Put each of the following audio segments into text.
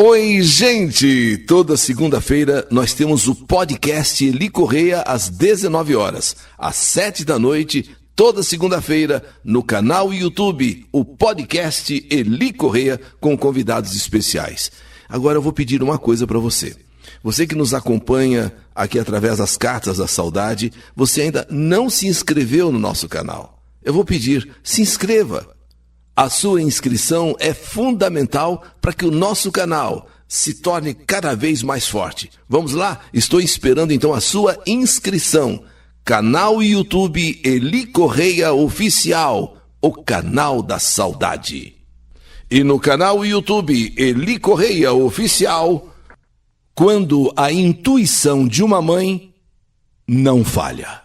Oi, gente! Toda segunda-feira nós temos o podcast Eli Correia às 19 horas, às 7 da noite, toda segunda-feira, no canal YouTube, o podcast Eli Correia com convidados especiais. Agora eu vou pedir uma coisa para você. Você que nos acompanha aqui através das Cartas da Saudade, você ainda não se inscreveu no nosso canal. Eu vou pedir, se inscreva. A sua inscrição é fundamental para que o nosso canal se torne cada vez mais forte. Vamos lá? Estou esperando então a sua inscrição. Canal YouTube Eli Correia Oficial, o canal da saudade. E no canal YouTube Eli Correia Oficial, quando a intuição de uma mãe não falha.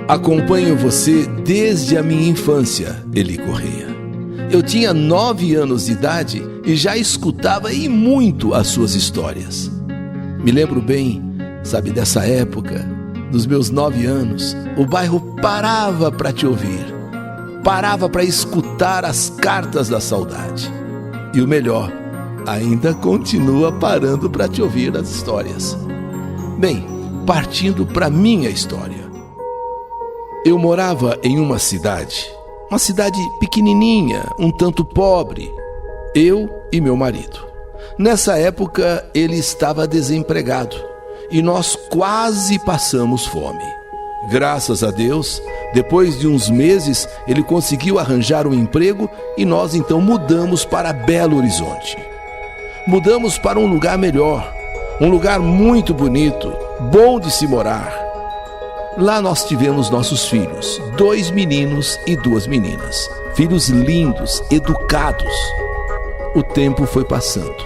Acompanho você desde a minha infância, Eli Correia. Eu tinha 9 anos de idade e já escutava e muito as suas histórias. Me lembro bem, sabe, dessa época, dos meus 9 anos, o bairro parava para te ouvir, parava para escutar as cartas da saudade. E o melhor, ainda continua parando para te ouvir as histórias. Bem, partindo para minha história. Eu morava em uma cidade pequenininha, um tanto pobre, eu e meu marido. Nessa época ele estava desempregado e nós quase passamos fome. Graças a Deus, depois de uns meses ele conseguiu arranjar um emprego e nós então mudamos para Belo Horizonte. Mudamos para um lugar melhor, um lugar muito bonito, bom de se morar. Lá nós tivemos nossos filhos, 2 meninos e 2 meninas. Filhos lindos, educados. O tempo foi passando.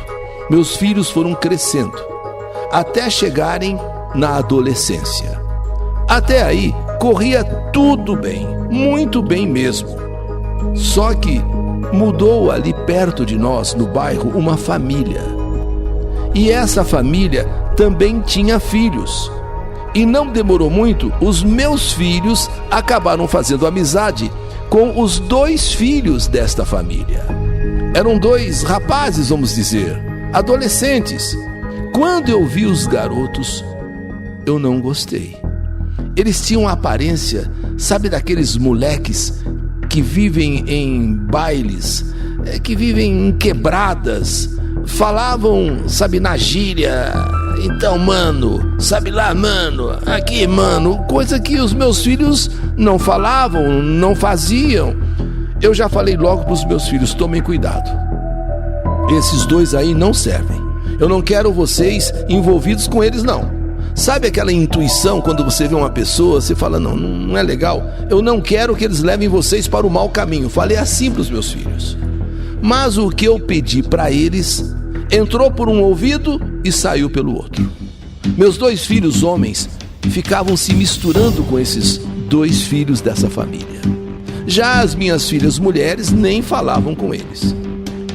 Meus filhos foram crescendo, até chegarem na adolescência. Até aí, corria tudo bem, muito bem mesmo. Só que mudou ali perto de nós, no bairro, uma família. E essa família também tinha filhos. E não demorou muito, os meus filhos acabaram fazendo amizade com os 2 filhos desta família. Eram 2 rapazes, vamos dizer, adolescentes. Quando eu vi os garotos, eu não gostei. Eles tinham a aparência, sabe, daqueles moleques que vivem em bailes, que vivem em quebradas, falavam, sabe, na gíria. Então, mano, sabe lá, mano, aqui, mano, coisa que os meus filhos não falavam, não faziam. Eu já falei logo para os meus filhos, tomem cuidado. Esses 2 aí não servem. Eu não quero vocês envolvidos com eles, não. Sabe aquela intuição quando você vê uma pessoa, você fala, não é legal? Eu não quero que eles levem vocês para o mau caminho. Falei assim para os meus filhos. Mas o que eu pedi para eles entrou por um ouvido e saiu pelo outro. Meus 2 filhos homens ficavam se misturando com esses 2 filhos dessa família. Já as minhas filhas mulheres nem falavam com eles.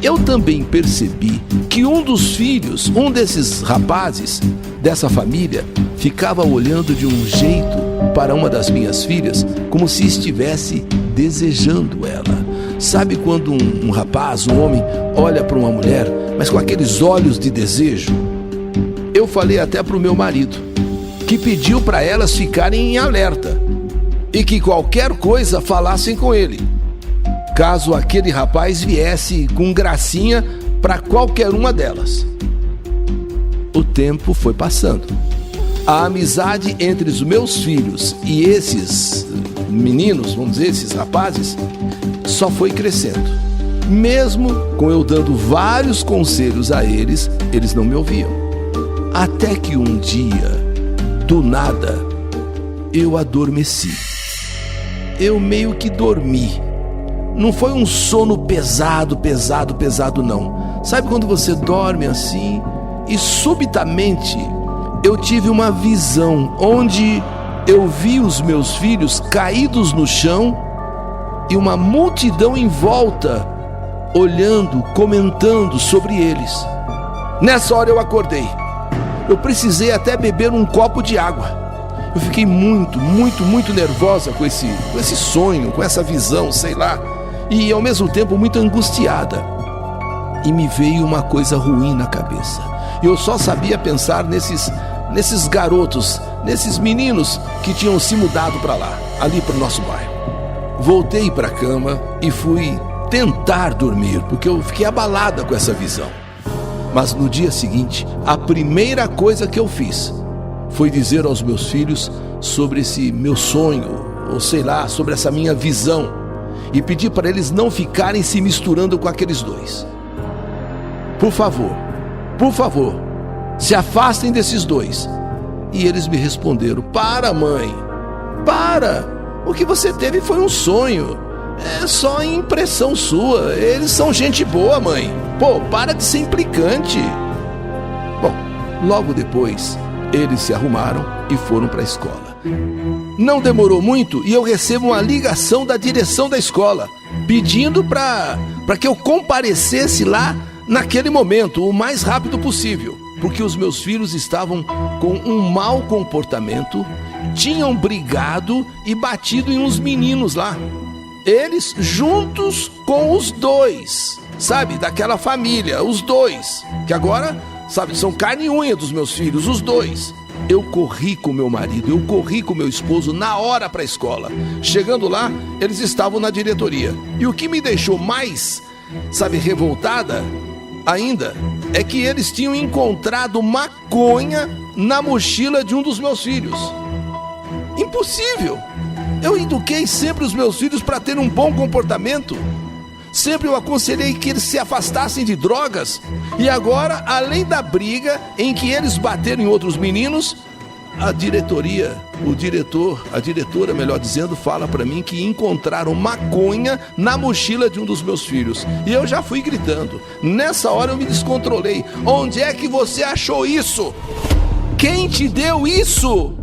Eu também percebi que um dos filhos, um desses rapazes dessa família, ficava olhando de um jeito para uma das minhas filhas, como se estivesse desejando ela. Sabe quando um rapaz, um homem, olha para uma mulher, mas com aqueles olhos de desejo? Eu falei até para o meu marido, que pediu para elas ficarem em alerta e que qualquer coisa falassem com ele, caso aquele rapaz viesse com gracinha para qualquer uma delas. O tempo foi passando. A amizade entre os meus filhos e esses meninos, vamos dizer, esses rapazes, só foi crescendo. Mesmo com eu dando vários conselhos a eles, eles não me ouviam. Até que um dia, do nada, eu adormeci. Eu meio que dormi. Não foi um sono pesado não. Sabe quando você dorme assim e subitamente eu tive uma visão onde eu vi os meus filhos caídos no chão e uma multidão em volta, olhando, comentando sobre eles. Nessa hora eu acordei. Eu precisei até beber um copo de água. Eu fiquei muito nervosa com esse sonho, com essa visão, sei lá. E ao mesmo tempo muito angustiada. e me veio uma coisa ruim na cabeça. Eu só sabia pensar nesses garotos, nesses meninos que tinham se mudado para lá, ali para o nosso bairro. Voltei para a cama e fui tentar dormir, porque eu fiquei abalada com essa visão. Mas no dia seguinte, a primeira coisa que eu fiz foi dizer aos meus filhos sobre esse meu sonho, ou sei lá, sobre essa minha visão, e pedir para eles não ficarem se misturando com aqueles dois. Por favor, se afastem desses dois. E eles me responderam: para, mãe, para, o que você teve foi um sonho, é só impressão sua, eles são gente boa, mãe, pô, para de ser implicante. Bom, logo depois, eles se arrumaram e foram para a escola. Não demorou muito e eu recebo uma ligação da direção da escola, pedindo para que eu comparecesse lá naquele momento, o mais rápido possível, porque os meus filhos estavam com um mau comportamento, tinham brigado e batido em uns meninos lá. Eles juntos com os dois, sabe, daquela família, os dois, que agora, sabe, são carne e unha dos meus filhos, os dois. Eu corri com meu marido, eu corri com meu esposo na hora para a escola. Chegando lá, eles estavam na diretoria. E o que me deixou mais, sabe, revoltada ainda, é que eles tinham encontrado maconha na mochila de um dos meus filhos. Impossível! Eu eduquei sempre os meus filhos para ter um bom comportamento. Sempre eu aconselhei que eles se afastassem de drogas. E agora, além da briga em que eles bateram em outros meninos, a diretoria, a diretora, melhor dizendo, fala para mim que encontraram maconha na mochila de um dos meus filhos. E eu já fui gritando. Nessa hora eu me descontrolei. Onde é que você achou isso? Quem te deu isso?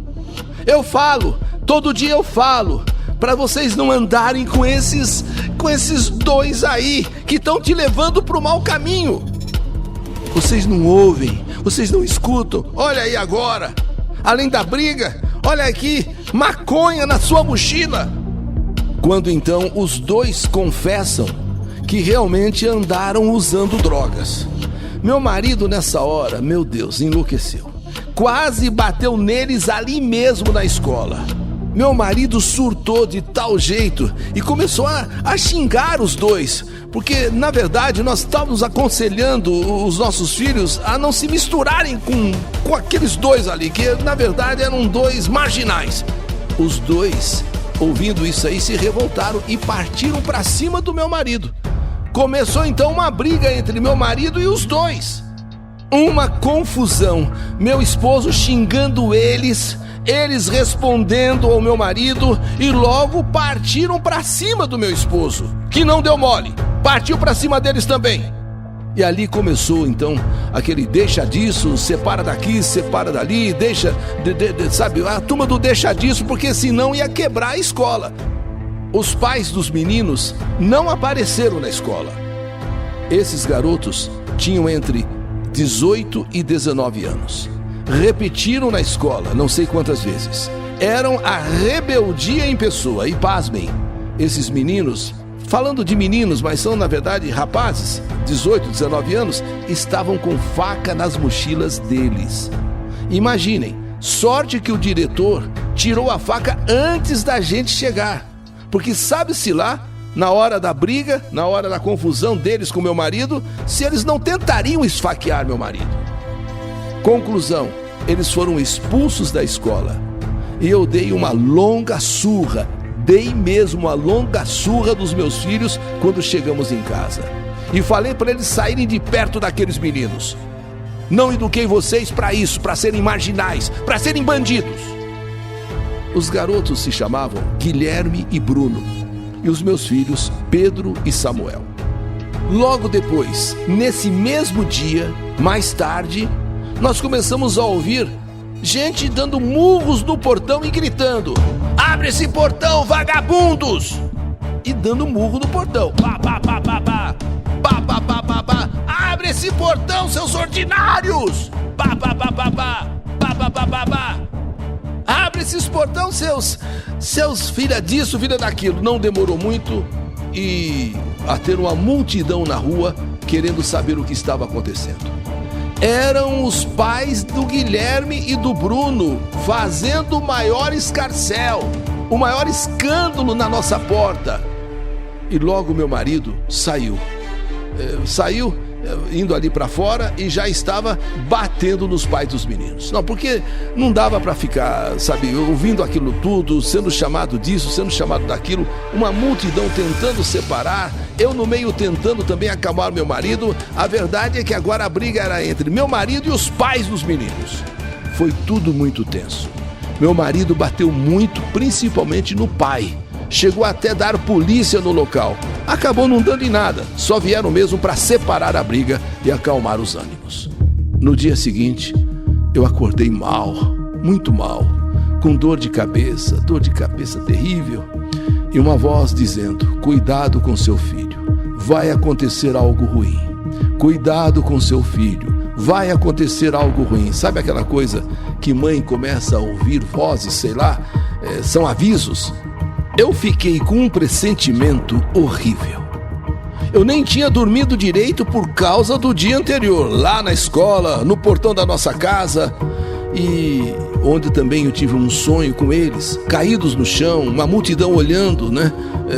Eu falo, todo dia eu falo, para vocês não andarem com esses dois aí que estão te levando para o mau caminho. Vocês não ouvem, vocês não escutam. Olha aí agora, além da briga, olha aqui, maconha na sua mochila. Quando então os dois confessam que realmente andaram usando drogas. Meu marido nessa hora, meu Deus, enlouqueceu. Quase bateu neles ali mesmo na escola. Meu marido surtou de tal jeito e começou a xingar os dois, porque na verdade nós estávamos aconselhando os nossos filhos a não se misturarem com aqueles dois ali, que na verdade eram dois marginais. Os dois, ouvindo isso aí, se revoltaram e partiram para cima do meu marido. Começou então uma briga entre meu marido e os dois. Uma confusão, meu esposo xingando eles respondendo ao meu marido, e logo partiram para cima do meu esposo, que não deu mole, partiu para cima deles também. E ali começou então aquele deixa disso, separa daqui, separa dali, deixa, sabe, a turma do deixa disso, porque senão ia quebrar a escola. Os pais dos meninos não apareceram na escola. Esses garotos tinham entre 18 e 19 anos. Repetiram na escola, não sei quantas vezes. Eram a rebeldia em pessoa. E pasmem, esses meninos, falando de meninos, mas são na verdade rapazes, 18, 19 anos, estavam com faca nas mochilas deles. Imaginem, sorte que o diretor tirou a faca antes da gente chegar. Porque sabe-se lá, na hora da briga, na hora da confusão deles com meu marido, se eles não tentariam esfaquear meu marido. Conclusão, eles foram expulsos da escola. E eu dei uma longa surra, dei mesmo uma longa surra dos meus filhos quando chegamos em casa. E falei para eles saírem de perto daqueles meninos. Não eduquei vocês para isso, para serem marginais, para serem bandidos. Os garotos se chamavam Guilherme e Bruno, e os meus filhos Pedro e Samuel. Logo depois, nesse mesmo dia, mais tarde, nós começamos a ouvir gente dando murros no portão e gritando: abre esse portão, vagabundos! E dando murro no portão. Pá, pá, pá, pá, pá. Pá, pá, pá, pá, pá. Abre esse portão, seus ordinários! Pá, pá, pá, pá, pá. Pá, pá, pá, pá, pá. Abre esses portão, seus filha disso, filha daquilo. Não demorou muito e a ter uma multidão na rua querendo saber o que estava acontecendo. Eram os pais do Guilherme e do Bruno fazendo o maior escarcéu, o maior escândalo na nossa porta. E logo meu marido saiu indo ali para fora e já estava batendo nos pais dos meninos. Não, porque não dava para ficar, sabe, ouvindo aquilo tudo, sendo chamado disso, sendo chamado daquilo, uma multidão tentando separar, eu no meio tentando também acalmar meu marido. A verdade é que agora a briga era entre meu marido e os pais dos meninos. Foi tudo muito tenso. Meu marido bateu muito, principalmente no pai. Chegou até dar polícia no local. Acabou não dando em nada, só vieram mesmo para separar a briga e acalmar os ânimos. No dia seguinte, eu acordei mal, muito mal, com dor de cabeça terrível, e uma voz dizendo: cuidado com seu filho, vai acontecer algo ruim. Cuidado com seu filho, vai acontecer algo ruim. Sabe aquela coisa que mãe começa a ouvir vozes, sei lá, são avisos? Eu fiquei com um pressentimento horrível. Eu nem tinha dormido direito por causa do dia anterior, lá na escola, no portão da nossa casa, e onde também eu tive um sonho com eles, caídos no chão, uma multidão olhando,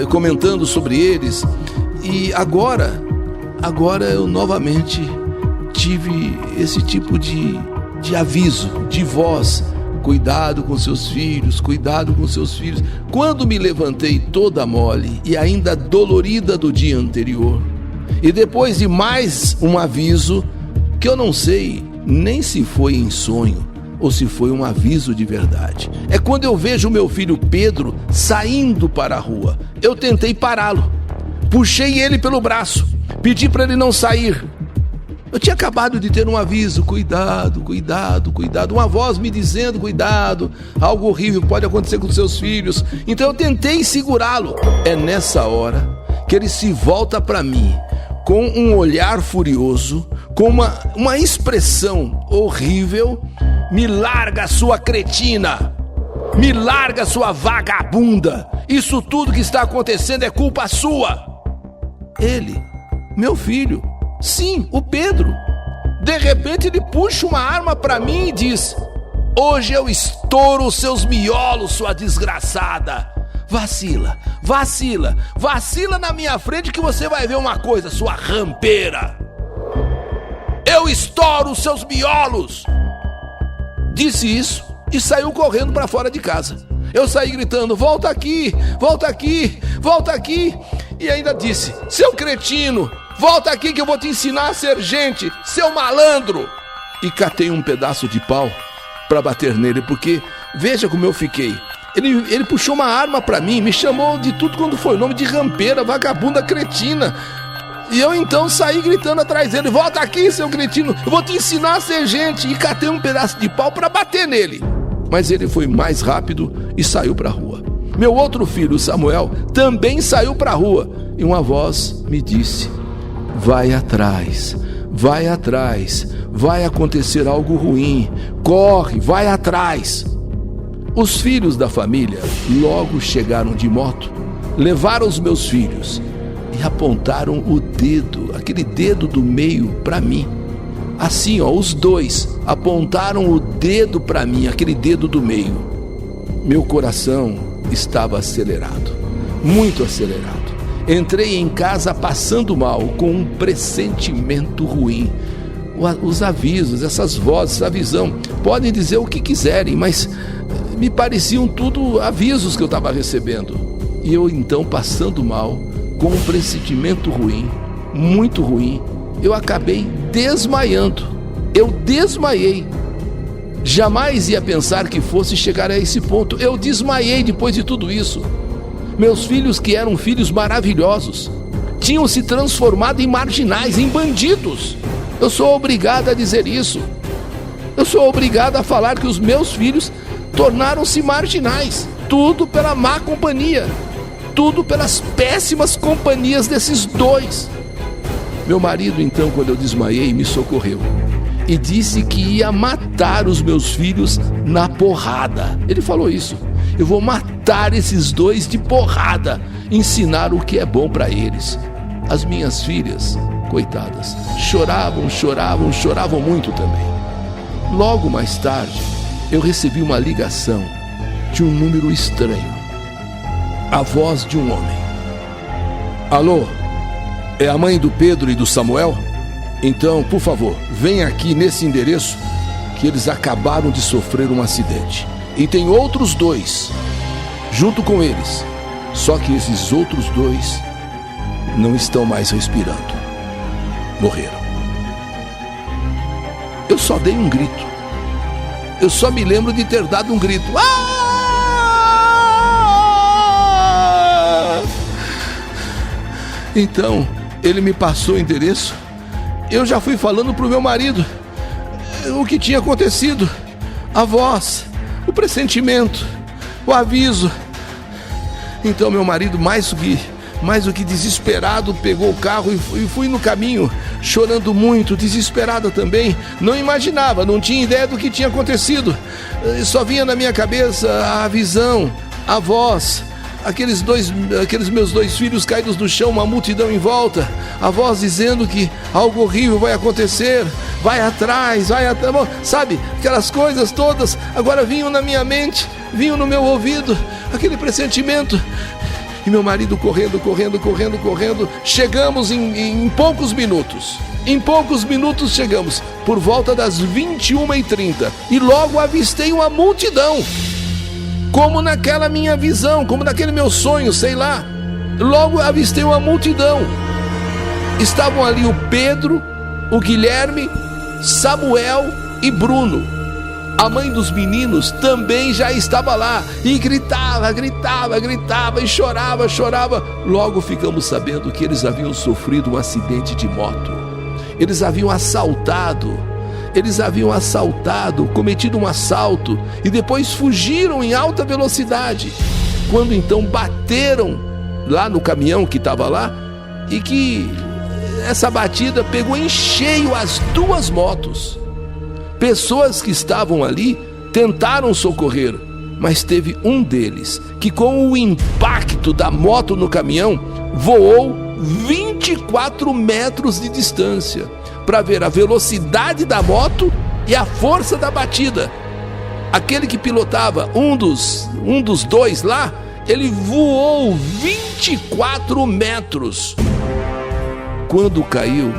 comentando sobre eles. E agora eu novamente tive esse tipo de aviso, de voz: cuidado com seus filhos, cuidado com seus filhos. Quando me levantei toda mole e ainda dolorida do dia anterior, e depois de mais um aviso, que eu não sei nem se foi em sonho ou se foi um aviso de verdade, é quando eu vejo meu filho Pedro saindo para a rua. Eu tentei pará-lo, puxei ele pelo braço, pedi para ele não sair. Eu tinha acabado de ter um aviso: cuidado, cuidado, cuidado. Uma voz me dizendo: cuidado, algo horrível pode acontecer com seus filhos. Então eu tentei segurá-lo. É nessa hora que ele se volta para mim com um olhar furioso, com uma expressão horrível: me larga, sua cretina, me larga, sua vagabunda, isso tudo que está acontecendo é culpa sua. Ele, meu filho, sim, o Pedro, de repente ele puxa uma arma pra mim e diz: hoje eu estouro os seus miolos, sua desgraçada. Vacila, vacila, vacila na minha frente que você vai ver uma coisa, sua rampeira. Eu estouro os seus miolos. Disse isso e saiu correndo pra fora de casa. Eu saí gritando: volta aqui, volta aqui, volta aqui. E ainda disse: seu cretino, volta aqui que eu vou te ensinar a ser gente, seu malandro. E catei um pedaço de pau para bater nele, porque veja como eu fiquei. Ele puxou uma arma para mim, me chamou de tudo quando foi nome, de rampeira, vagabunda, cretina. E eu então saí gritando atrás dele: volta aqui, seu cretino, eu vou te ensinar a ser gente. E catei um pedaço de pau para bater nele. Mas ele foi mais rápido e saiu para a rua. Meu outro filho, Samuel, também saiu para a rua. E uma voz me disse: vai atrás, vai atrás, vai acontecer algo ruim, corre, vai atrás. Os filhos da família logo chegaram de moto, levaram os meus filhos e apontaram o dedo, aquele dedo do meio, para mim. Assim, os dois apontaram o dedo para mim, aquele dedo do meio. Meu coração estava acelerado, muito acelerado. Entrei em casa passando mal, com um pressentimento ruim. Os avisos, essas vozes, essa visão, podem dizer o que quiserem, mas me pareciam tudo avisos que eu estava recebendo. E eu então, passando mal, com um pressentimento ruim, muito ruim, eu acabei desmaiando. Eu desmaiei. Jamais ia pensar que fosse chegar a esse ponto. Eu desmaiei depois de tudo isso. Meus filhos, que eram filhos maravilhosos, tinham se transformado em marginais, em bandidos. Eu sou obrigado a dizer isso. Eu sou obrigado a falar que os meus filhos tornaram-se marginais. Tudo pela má companhia. Tudo pelas péssimas companhias desses dois. Meu marido, então, quando eu desmaiei, me socorreu e disse que ia matar os meus filhos na porrada. Ele falou isso: eu vou matar esses dois de porrada, ensinar o que é bom para eles. As minhas filhas, coitadas, choravam muito também. Logo mais tarde, eu recebi uma ligação de um número estranho. A voz de um homem. Alô, é a mãe do Pedro e do Samuel? Então, por favor, venha aqui nesse endereço que eles acabaram de sofrer um acidente. E tem outros 2 junto com eles. Só que esses outros 2 não estão mais respirando. Morreram. Eu só dei um grito. Eu só me lembro de ter dado um grito. Ah! Então, ele me passou o endereço. Eu já fui falando pro meu marido o que tinha acontecido. A voz, o pressentimento, o aviso. Então meu marido, mais do que desesperado, pegou o carro e fui no caminho, chorando muito, desesperada também. Não imaginava, não tinha ideia do que tinha acontecido. Só vinha na minha cabeça a visão, a voz, aqueles meus 2 filhos caídos no chão, uma multidão em volta, a voz dizendo que algo horrível vai acontecer, vai atrás, sabe, aquelas coisas todas agora vinham na minha mente, vinham no meu ouvido, aquele pressentimento. E meu marido correndo. Chegamos em poucos minutos. Em poucos minutos chegamos, por volta das 21h30, e logo avistei uma multidão. Como naquela minha visão, como naquele meu sonho, sei lá. Logo avistei uma multidão. Estavam ali o Pedro, o Guilherme, Samuel e Bruno. A mãe dos meninos também já estava lá e gritava e chorava. Logo ficamos sabendo que eles haviam sofrido um acidente de moto. Eles haviam assaltado, cometido um assalto e depois fugiram em alta velocidade. Quando então bateram lá no caminhão que estava lá e que essa batida pegou em cheio as 2 motos. Pessoas que estavam ali tentaram socorrer, mas teve um deles que, com o impacto da moto no caminhão, voou 24 metros de distância para ver a velocidade da moto e a força da batida. Aquele que pilotava, um dos 2 lá, ele voou 24 metros. Quando caiu,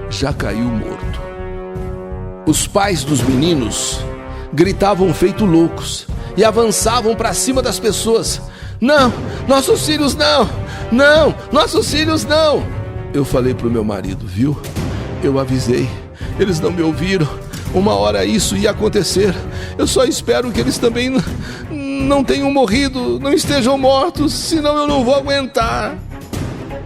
já caiu morto. Os pais dos meninos gritavam feito loucos e avançavam para cima das pessoas. Não, nossos filhos não! Não, nossos filhos não! Eu falei pro meu marido, viu? Eu avisei, eles não me ouviram. Uma hora isso ia acontecer. Eu só espero que eles também não tenham morrido, não estejam mortos, senão eu não vou aguentar.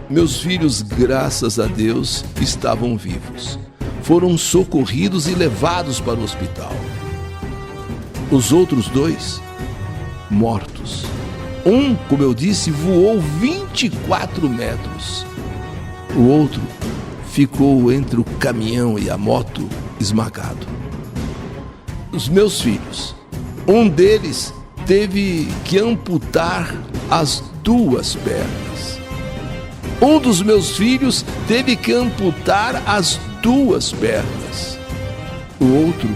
Meus filhos, graças a Deus, estavam vivos. Foram socorridos e levados para o hospital. Os outros 2, mortos. Um, como eu disse, voou 24 metros. O outro ficou entre o caminhão e a moto esmagado. Os meus filhos, um deles teve que amputar as 2 pernas. Um dos meus filhos teve que amputar as 2 pernas. O outro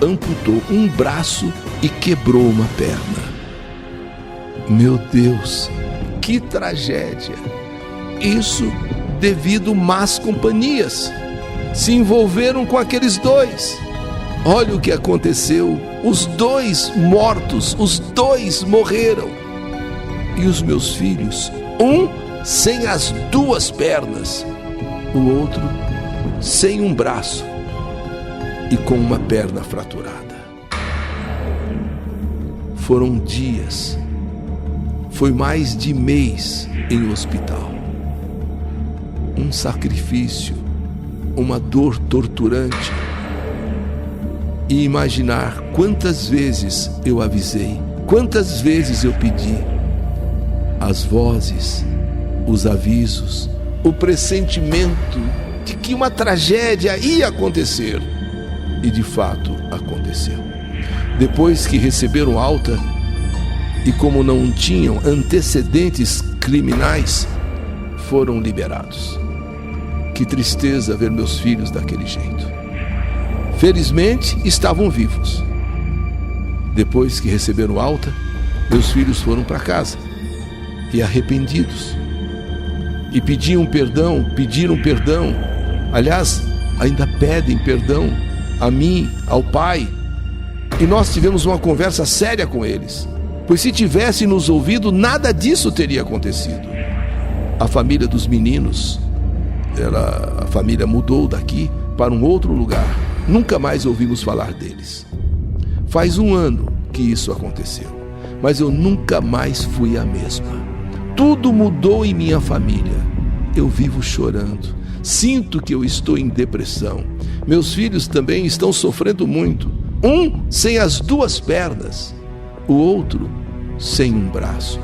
amputou um braço e quebrou uma perna. Meu Deus, que tragédia! Isso devido más companhias. Se envolveram com aqueles 2. Olha o que aconteceu. Os 2 mortos, os 2 morreram. E os meus filhos, um sem as 2 pernas, o outro sem um braço e com uma perna fraturada. Foram dias, foi mais de mês em hospital. Um sacrifício, uma dor torturante. E imaginar quantas vezes eu avisei, quantas vezes eu pedi. As vozes, os avisos, o pressentimento de que uma tragédia ia acontecer. E de fato aconteceu. Depois que receberam alta, e como não tinham antecedentes criminais, foram liberados. Que tristeza ver meus filhos daquele jeito. Felizmente, estavam vivos. Depois que receberam alta, meus filhos foram para casa, e arrependidos. E pediram perdão. Aliás, ainda pedem perdão a mim, ao pai. E nós tivemos uma conversa séria com eles, pois se tivessem nos ouvido, nada disso teria acontecido. A família dos meninos, a família mudou daqui para um outro lugar. Nunca mais ouvimos falar deles. Faz 1 ano que isso aconteceu, mas eu nunca mais fui a mesma. Tudo mudou em minha família. Eu vivo chorando. Sinto que eu estou em depressão. Meus filhos também estão sofrendo muito. Um sem as 2 pernas, o outro sem um braço.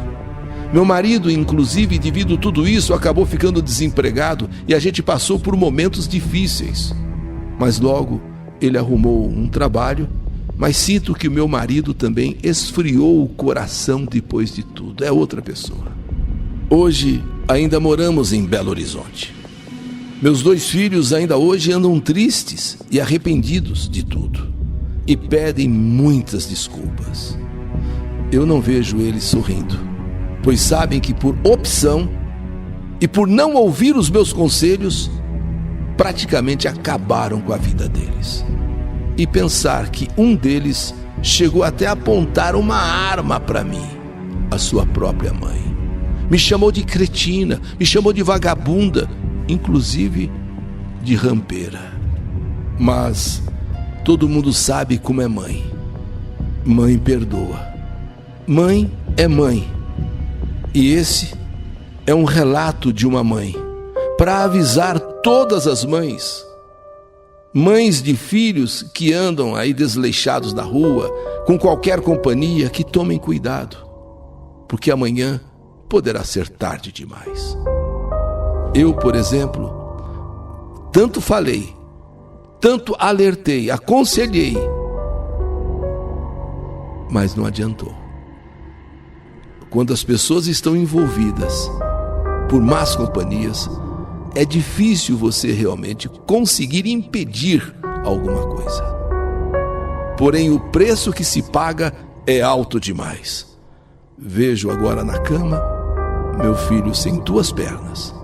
Meu marido, inclusive, devido a tudo isso, acabou ficando desempregado e a gente passou por momentos difíceis. Mas logo ele arrumou um trabalho, mas sinto que o meu marido também esfriou o coração depois de tudo. É outra pessoa. Hoje ainda moramos em Belo Horizonte. Meus 2 filhos ainda hoje andam tristes e arrependidos de tudo e pedem muitas desculpas. Eu não vejo eles sorrindo, pois sabem que por opção e por não ouvir os meus conselhos, praticamente acabaram com a vida deles. E pensar que um deles chegou até a apontar uma arma para mim, a sua própria mãe. Me chamou de cretina, me chamou de vagabunda, inclusive de rampeira. Mas todo mundo sabe como é mãe. Mãe perdoa. Mãe é mãe. E esse é um relato de uma mãe, para avisar todas as mães. Mães de filhos que andam aí desleixados na rua, com qualquer companhia, que tomem cuidado, porque amanhã poderá ser tarde demais. Eu, por exemplo, tanto falei, tanto alertei, aconselhei, mas não adiantou. Quando as pessoas estão envolvidas por más companhias, é difícil você realmente conseguir impedir alguma coisa. Porém, o preço que se paga é alto demais. Vejo agora na cama meu filho sem 2 pernas,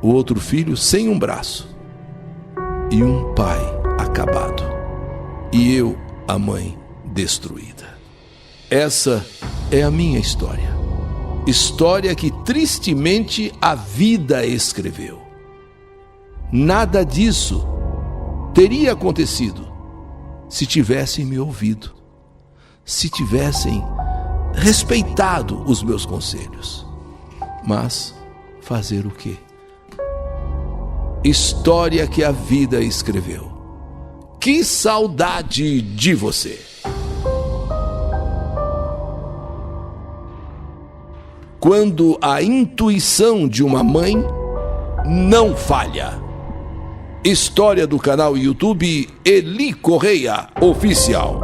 o outro filho sem um braço e um pai acabado, e eu, a mãe, destruída. Essa é a minha história. História que tristemente a vida escreveu. Nada disso teria acontecido se tivessem me ouvido, se tivessem respeitado os meus conselhos. Mas fazer o quê? História que a vida escreveu. Que saudade de você! Quando a intuição de uma mãe não falha. História do canal YouTube Eli Correia Oficial.